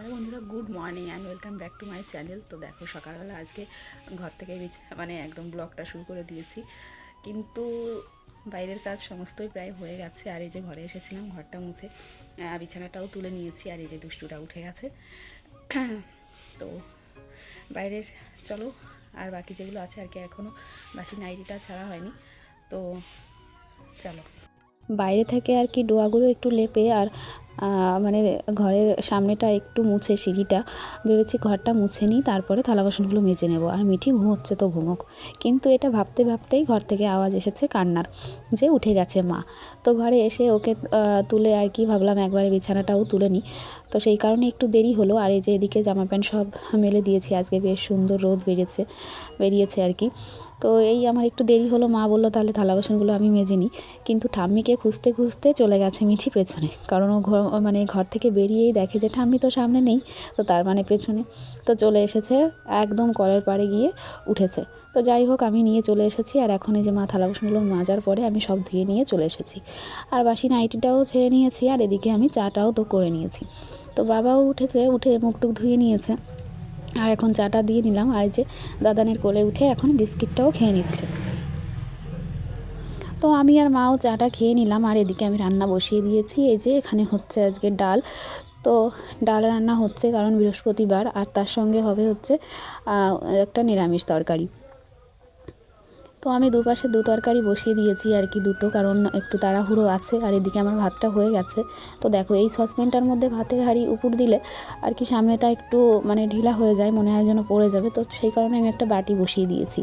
Hello বন্ধুরা, good morning and welcome back to my channel. তো দেখো, সকালবেলা আজকে ঘর থেকে মানে একদম ব্লগটা শুরু করে দিয়েছি, কিন্তু বাইরের কাজ সমস্তই প্রায় হয়ে গেছে। আর এই যে ঘরে এসেছিলাম, ঘরটা মুছে বিছানাটাও তুলে নিয়েছি, আর এই যে দুষ্টুটা উঠে গেছে। তো বাইরের চলো, আর বাকি যেগুলো আছে আর কি, এখনও বাসি নাইটিটা ছাড়া হয়নি। তো চলো, বাইরে থেকে আর কি ডোয়াগুলো একটু লেপে আর মানে ঘরের সামনেটা একটু মুছে, সিঁড়িটা ভেবেছি ঘরটা মুছে নিই, তারপরে থালা বাসনগুলো মেজে নেব। আর মিঠি ঘুমোচ্ছে তো ঘুমোক, কিন্তু এটা ভাবতে ভাবতেই ঘর থেকে আওয়াজ এসেছে কান্নার, যে উঠে গেছে মা। তো ঘরে এসে ওকে তুলে আর কি ভাবলাম একবারে বিছানাটাও তুলে নিই, তো সেই কারণে একটু দেরি হলো। আর এই যে এদিকে জামা প্যান্ট সব মেলে দিয়েছি, আজকে বেশ সুন্দর রোদ বেরিয়েছে আর কি। তো এই আমার একটু দেরি হলো, মা বললো তাহলে থালা বাসনগুলো আমি মেজে নিই, কিন্তু ঠাম্মিকে খুঁজতে খুঁজতে চলে গেছে মিঠি পেছনে, কারণ ও ঘর থেকে বেরিয়েই দেখে যে ঠাম্মি তো সামনে নেই, তো তার মানে পেছনে। তো চলে এসেছে, একদম কলের পাড়ে গিয়ে উঠেছে। তো যাই হোক, আমি নিয়ে চলে এসেছি, আর এখন এই যে মা থালা বাসনগুলো মাজার পরে আমি সব ধুয়ে নিয়ে চলে এসেছি, আর বাসি নাইটিটাও ছেড়ে নিয়েছি, আর এদিকে আমি চাটাও তো করে নিয়েছি। তো বাবাও উঠে মুখটুক ধুয়ে নিয়েছে, আর এখন চাটা দিয়ে নিলাম। আর এই যে দাদানের কোলে উঠে এখন বিস্কিটটাও খেয়ে নিচ্ছে। তো আমি আর মাও চাটা খেয়ে নিলাম, আর এদিকে আমি রান্না বসিয়ে দিয়েছি। এই যে এখানে হচ্ছে আজকে ডাল, তো ডাল রান্না হচ্ছে কারণ বৃহস্পতিবার, আর তার সঙ্গে হবে হচ্ছে একটা নিরামিষ তরকারি। তো আমি দুপাশে দু তরকারি বসিয়ে দিয়েছি আর কি, দুটো, কারণ একটু তাড়াহুড়ো আছে। আর এদিকে আমার ভাতটা হয়ে গেছে। তো দেখো, এই সসপ্যানটার মধ্যে ভাতের হাঁড়ি উপর দিলে আর কি সামনেটা একটু মানে ঢিলা হয়ে যায়, মনে হয় যেন পড়ে যাবে, তো সেই কারণে আমি একটা বাটি বসিয়ে দিয়েছি।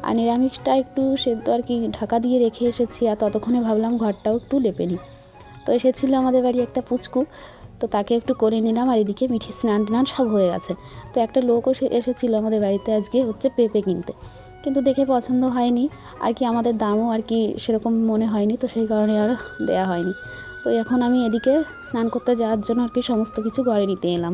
আর নিরামিষটা একটু সেদ্ধ আর কি ঢাকা দিয়ে রেখে এসেছি, আর ততক্ষণে ভাবলাম ঘরটাও একটু লেপে নিই। তো এসেছিলো আমাদের বাড়ি একটা পুচকু, তো তাকে একটু করে নিলাম। আর এদিকে মিঠি স্নান টান সব হয়ে গেছে। তো একটা লোকও এসেছিলো আমাদের বাড়িতে আজকে হচ্ছে পেঁপে কিনতে, কিন্তু দেখে পছন্দ হয়নি আর কি, আমাদের দামও আর কি সেরকম মনে হয়নি, তো সেই কারণে আর দেয়া হয়নি। তো এখন আমি এদিকে স্নান করতে যাওয়ার জন্য আর কি সমস্ত কিছু ঘরে নিতে এলাম।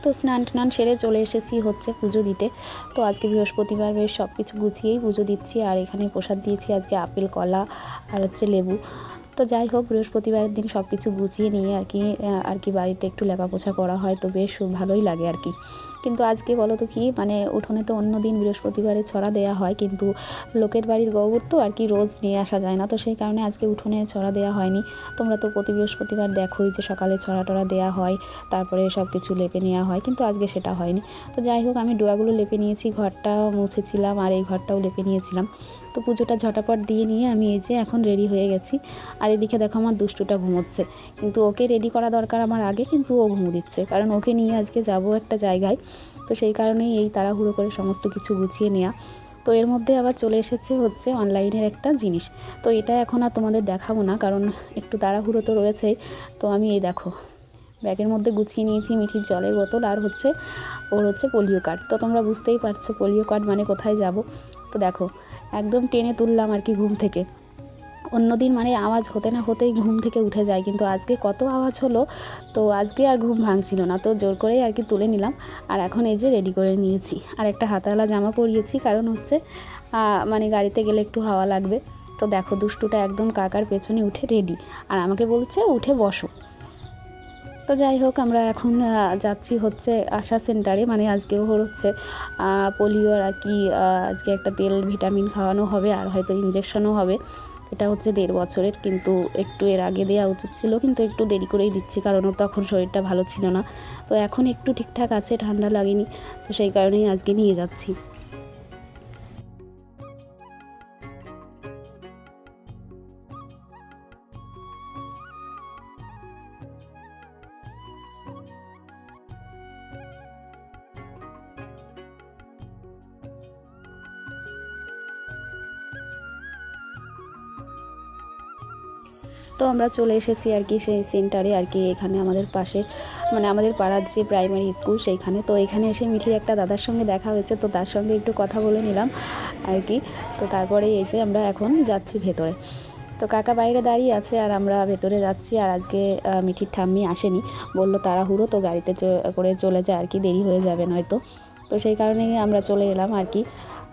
তো স্নান টান সেরে চলে এসেছি হচ্ছে পুজো দিতে। তো আজকে বৃহস্পতিবার, বেশ সব কিছু গুছিয়েই পুজো দিচ্ছি। আর এখানে প্রসাদ দিয়েছি আজকে আপেল, কলা আর হচ্ছে লেবু। তো যাই হোক, বৃহস্পতিবারের দিন সব কিছু গুছিয়ে নিয়ে আর কি বাড়িতে একটু লেপাপোছা করা হয়, তো বেশ ভালোই লাগে আর কি। কিন্তু আজকে বলো তো কি, মানে উঠোনে তো অন্য দিন বৃহস্পতিবারে ছড়া দেওয়া হয়, কিন্তু লোকের বাড়ির গোবর তো আর কি রোজ নিয়ে আসা যায় না, তো সেই কারণে আজকে উঠোনে ছড়া দেওয়া হয়নি। তোমরা তো প্রতি বৃহস্পতিবার দেখোই যে সকালে ছড়া টড়া দেওয়া হয়, তারপরে সব কিছু লেপে নেওয়া হয়, কিন্তু আজকে সেটা হয়নি। তো যাই হোক, আমি ডোয়াগুলো লেপে নিয়েছি, ঘরটাও মুছেছিলাম, আর এই ঘরটাও লেপে নিয়েছিলাম। তো পুজোটা ঝটাপট দিয়ে নিয়ে আমি এই যে এখন রেডি হয়ে গেছি। আর এদিকে দেখো, আমার দুষ্টুটা ঘুমোচ্ছে, কিন্তু ওকে রেডি করা দরকার আমার আগে, কিন্তু ও ঘুমো দিচ্ছে, কারণ ওকে নিয়ে আজকে যাব একটা জায়গায়। তো সেই কারণেই এই তাড়াহুড়ো করে সমস্ত কিছু গুছিয়ে নেওয়া। তো এর মধ্যে আবার চলে এসেছে হচ্ছে অনলাইনের একটা জিনিস। তো এটা এখন আর তোমাদের দেখাবো না, কারণ একটু তাড়াহুড়ো তো রয়েছেই। তো আমি এই দেখো ব্যাগের মধ্যে গুছিয়ে নিয়েছি মিঠির জলের বোতল, আর হচ্ছে ওর হচ্ছে পোলিও কার্ড। তো তোমরা বুঝতেই পারছো পোলিও কার্ড মানে কোথায় যাব। তো দেখো, একদম টেনে তুললাম আর কি ঘুম থেকে। অন্যদিন মানে আওয়াজ হতে না হতেই ঘুম থেকে উঠে যায়, কিন্তু আজকে কত আওয়াজ হলো, তো আজকে আর ঘুম ভাঙছিল না, তো জোর করেই আর কি তুলে নিলাম। আর এখন এই যে রেডি করে নিয়েছি, আর একটা হাতাওয়ালা জামা পরিয়েছি, কারণ হচ্ছে মানে গাড়িতে গেলে একটু হাওয়া লাগবে। তো দেখো, দুষ্টুটা একদম কাকার পেছনে উঠে রেডি, আর আমাকে বলছে উঠে বসো। তো যাই হোক, আমরা এখন যাচ্ছি হচ্ছে আশা সেন্টারে, মানে আজকেও হচ্ছে পোলিওর আর কি, আজকে একটা তেল ভিটামিন খাওয়ানো হবে, আর হয়তো ইঞ্জেকশনও হবে। এটা হচ্ছে 1.5 বছরের, কিন্তু একটু এর আগে দেওয়া উচিত ছিল, কিন্তু একটু দেরি করেই দিচ্ছি, কারণ ওর তখন শরীরটা ভালো ছিল না। তো এখন একটু ঠিকঠাক আছে, ঠান্ডা লাগেনি, তো সেই কারণেই আজকে নিয়ে যাচ্ছি। তো আমরা চলে এসেছি আর কি সেই সেন্টারে আর কি, এখানে আমাদের পাশে মানে আমাদের পাড়ার যে প্রাইমারি স্কুল সেইখানে। তো এখানে এসে মিঠির একটা দাদার সঙ্গে দেখা হয়েছে, তো তার সঙ্গে একটু কথা বলে নিলাম আর কি। তো তারপরে এই যে আমরা এখন যাচ্ছি ভেতরে। তো কাকা বাইরে দাঁড়িয়ে আছে, আর আমরা ভেতরে যাচ্ছি। আর আজকে মিঠির ঠাম্মি আসেনি, বললো তাড়াহুড়ো, তো গাড়িতে করে চলে যায় আর কি, দেরি হয়ে যাবে নয়তো। তো সেই কারণেই আমরা চলে এলাম আর কি।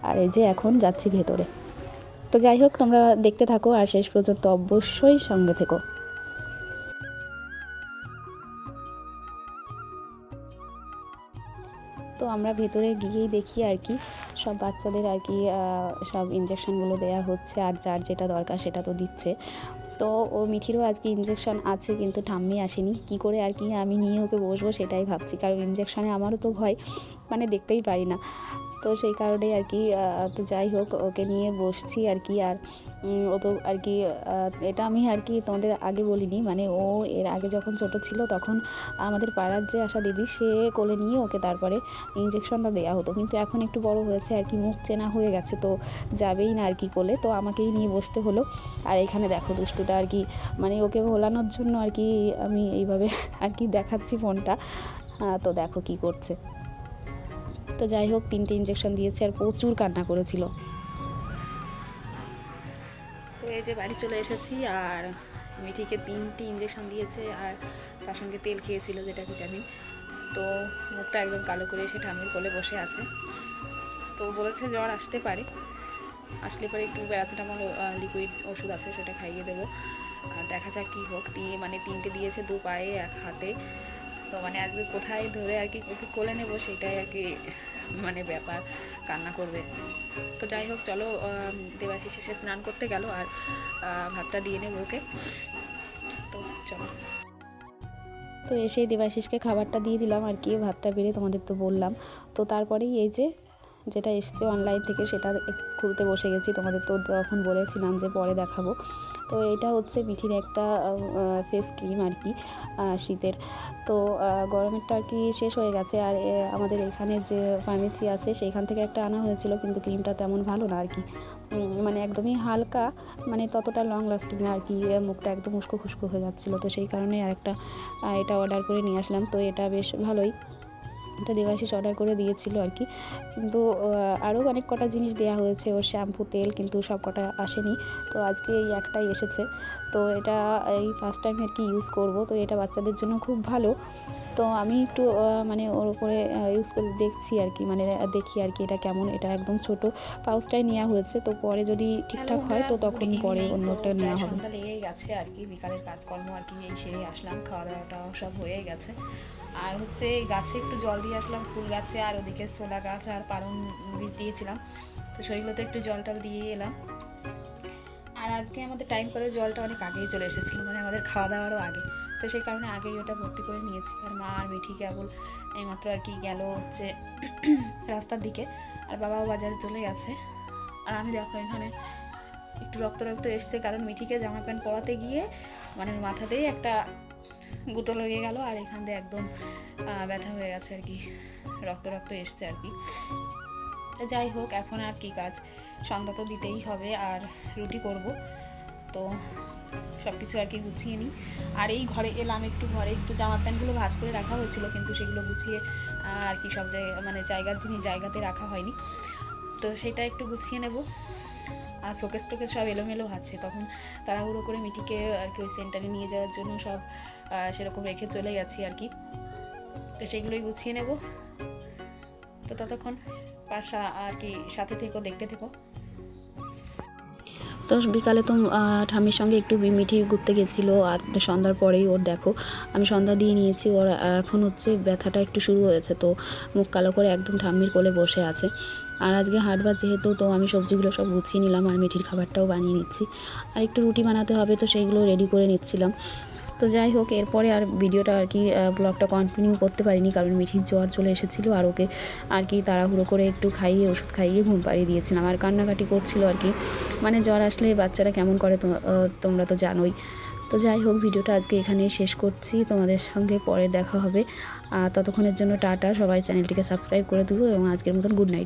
আর এই যে এখন যাচ্ছি ভেতরে। তো যাই হোক, তোমরা দেখতে থাকো, আর শেষ পর্যন্ত অবশ্যই সঙ্গে থেকো। আমরা ভেতরে গিয়েই দেখি আর কি সব বাচ্চাদের আর কি সব ইঞ্জেকশনগুলো দেওয়া হচ্ছে, আর যার যেটা দরকার সেটা তো দিচ্ছে। তো ও মিঠিরও আজকে ইঞ্জেকশন আছে, কিন্তু ঠাম্মি আসেনি। কি করে আর কি আমি নিয়ে ওকে বসবো সেটাই ভাবছি, কারণ ইঞ্জেকশনে আমারও তো ভয়, মানে দেখতেই পারি না। তো সেই কারণেই আর কি তো যাই হোক ওকে নিয়ে বসছি আর কি। আর ও তো আর কি এটা আমি আর কি তোমাদের আগে বলিনি, মানে ও এর আগে যখন ছোট ছিল তখন আমাদের পাড়ার যে আশা দিদি সে কোলে নিয়ে ওকে তারপরে ইঞ্জেকশনটা দেওয়া হতো, কিন্তু এখন একটু বড় হয়েছে আর কি, মুখ চেনা হয়ে গেছে, তো যাবেই না আর কি কোলে, তো আমাকেই নিয়ে বসতে হলো। আর এখানে দেখো দুষ্টুটা আর কি, মানে ওকে ভোলানোর জন্য আর কি আমি এইভাবে আর কি দেখাচ্ছি ফোনটা। তো দেখো কি করছে। তো যাই হোক 3টে ইঞ্জেকশন দিয়েছে আর প্রচুর কান্না করেছিল। তো এই যে বাড়ি চলে এসেছি, আর মিঠিকে 3টে ইঞ্জেকশন দিয়েছে আর তার সঙ্গে তেল খেয়েছিল যেটা ভিটামিন। তো মুখটা একদম কালো করে এসে ঠাম্মির কোলে বসে আছে। তো বলেছে জ্বর আসতে পারে, আসলে পরে একটু প্যারাসিটামল লিকুইড ওষুধ আছে সেটা খাইয়ে দেবো, আর দেখা যাক কী হোক। মানে 3টে দিয়েছে, 2 পায়ে 1 হাতে। তো মানে আজকে কোথায় ধরে আর কি ওকে কোলে নেবো সেটাই আর কি মানে ব্যাপার, কান্না করবে। তো যাই হোক চলো, দেবাশিস এসে স্নান করতে গেল, আর ভাতটা দিয়ে নেবো ওকে। তো চলো, তো এসেই দেবাশিসকে খাবারটা দিয়ে দিলাম আর কি, ভাতটা বেড়ে তোমাদের তো বললাম। তো তারপরেই এই যে যেটা এসছে অনলাইন থেকে সেটা খুলতে বসে গেছি, তোমাদের তো তখন বলেছিলাম যে পরে দেখাবো। তো এটা হচ্ছে মিঠির একটা ফেস ক্রিম আর কি শীতের। তো গরমেরটা আর কি শেষ হয়ে গেছে, আর আমাদের এখানে যে ফার্মেসি আছে সেইখান থেকে একটা আনা হয়েছিল, কিন্তু ক্রিমটা তেমন ভালো না আর কি, মানে একদমই হালকা, মানে ততটা লং লাস্টিং না আর কি, মুখটা একদম উস্কো খুস্কো হয়ে যাচ্ছিলো। তো সেই কারণে আর একটা এটা অর্ডার করে নিয়ে আসলাম। তো এটা বেশ ভালোই, এটা দেবাশিস অর্ডার করে দিয়েছিল আর কি, কিন্তু আরও অনেক কটা জিনিস দেওয়া হয়েছে, ওর শ্যাম্পু তেল, কিন্তু সব কটা আসেনি। তো আজকে এই একটাই এসেছে। তো এটা এই ফার্স্ট টাইম আর কি ইউজ করব। তো এটা বাচ্চাদের জন্য খুব ভালো। তো আমি একটু মানে ওর উপরে ইউজ করে দেখছি আর কি, মানে দেখি আর কি এটা কেমন। এটা একদম ছোট পাউচটাই নেওয়া হয়েছে, তো পরে যদি ঠিকঠাক হয় তো তখন পরে অন্যটা নেওয়া হবে। সন্ধ্যা লেগেই গেছে আর কি, বিকালের কাজকর্ম আর কি এই সেরে আসলাম, খাওয়া দাওয়াটা সব হয়ে গেছে। আর হচ্ছে এই গাছে একটু জল দিয়ে আসলাম, ফুল গাছে, আর ওদিকে ছোলা গাছ আর পালং বীজ দিয়েছিলাম, তো সেইগুলোতে একটু জল টল দিয়ে এলাম। আর আজকে আমাদের টাইম করে জলটা অনেক আগেই চলে এসেছিলো, মানে আমাদের খাওয়া দাওয়ারও আগে, তো সেই কারণে আগেই ওটা ভর্তি করে নিয়েছি। আর মা আর মিঠি কেবল এইমাত্র আর কি গেল হচ্ছে রাস্তার দিকে, আর বাবাও বাজারে চলে গেছে। আর আমি দেখো এখানে একটু রক্ত রক্ত এসছে, কারণ মিঠিকে জামা প্যান্ট পরাতে গিয়ে মানে মাথাতেই একটা গুঁতো লেগে গেল, আর এখান দিয়ে একদম ব্যথা হয়ে গেছে আর কি, রক্ত রক্ত এসছে আর কি। তো যাই হোক এখন আর কি কাজ, সন্ধ্যা তো দিতেই হবে, আর রুটি করব। তো সব কিছু আর কি গুছিয়ে নিই। আর এই ঘরে এলাম, একটু ঘরে একটু জামা প্যান্টগুলো ভাঁজ করে রাখা হয়েছিল, কিন্তু সেগুলো গুছিয়ে আর কি সব জায়গায় মানে জায়গার জিনিস জায়গাতে রাখা হয়নি, তো সেটা একটু গুছিয়ে নেব। আর শোকেস টোকেস সব এলোমেলো আছে, তখন তাড়াহুড়ো করে মিঠিকে আর কি ওই সেন্টারে নিয়ে যাওয়ার জন্য সব সেরকম রেখে চলে গেছি আর কি, তো সেগুলোই গুছিয়ে নেব। তো ততক্ষণ পাশা আর কি সাথে থেকো, দেখতে থেকো। তো বিকালে তো ঠাম্মির সঙ্গে একটু মিঠি ঘুরতে গেছিলো, আর সন্ধ্যার পরেই ওর দেখো আমি সন্ধ্যা দিয়ে নিয়েছি, ওর এখন হচ্ছে ব্যথাটা একটু শুরু হয়েছে, তো মুখ কালো করে একদম ঠাম্মির কোলে বসে আছে। আর আজকে হাটবার যেহেতু, তো আমি সবজিগুলো সব গুছিয়ে নিলাম, আর মিঠির খাবারটাও বানিয়ে নিচ্ছি, আর একটু রুটি বানাতে হবে, তো সেইগুলো রেডি করে নিচ্ছিলাম। তো যাই হোক এরপরে আর ভিডিওটা আর কি ব্লগটা কন্টিনিউ করতে পারিনি, কারণ মিঠির জ্বর চলে এসেছিলো, আর ওকে আর কি তাড়াহুড়ো করে একটু খাইয়ে ওষুধ খাইয়ে ঘুম পাড়িয়ে দিয়েছিলাম, আর কান্নাকাটি করছিল আর কি, মানে জ্বর আসলে বাচ্চারা কেমন করে তোমরা তো জানোই। তো যাই হোক ভিডিওটা আজকে এখানেই শেষ করছি, তোমাদের সঙ্গে পরে দেখা হবে। ততক্ষণের জন্য টাটা, সবাই চ্যানেলটিকে সাবস্ক্রাইব করে দেবো, এবং আজকের মতন গুড নাইট।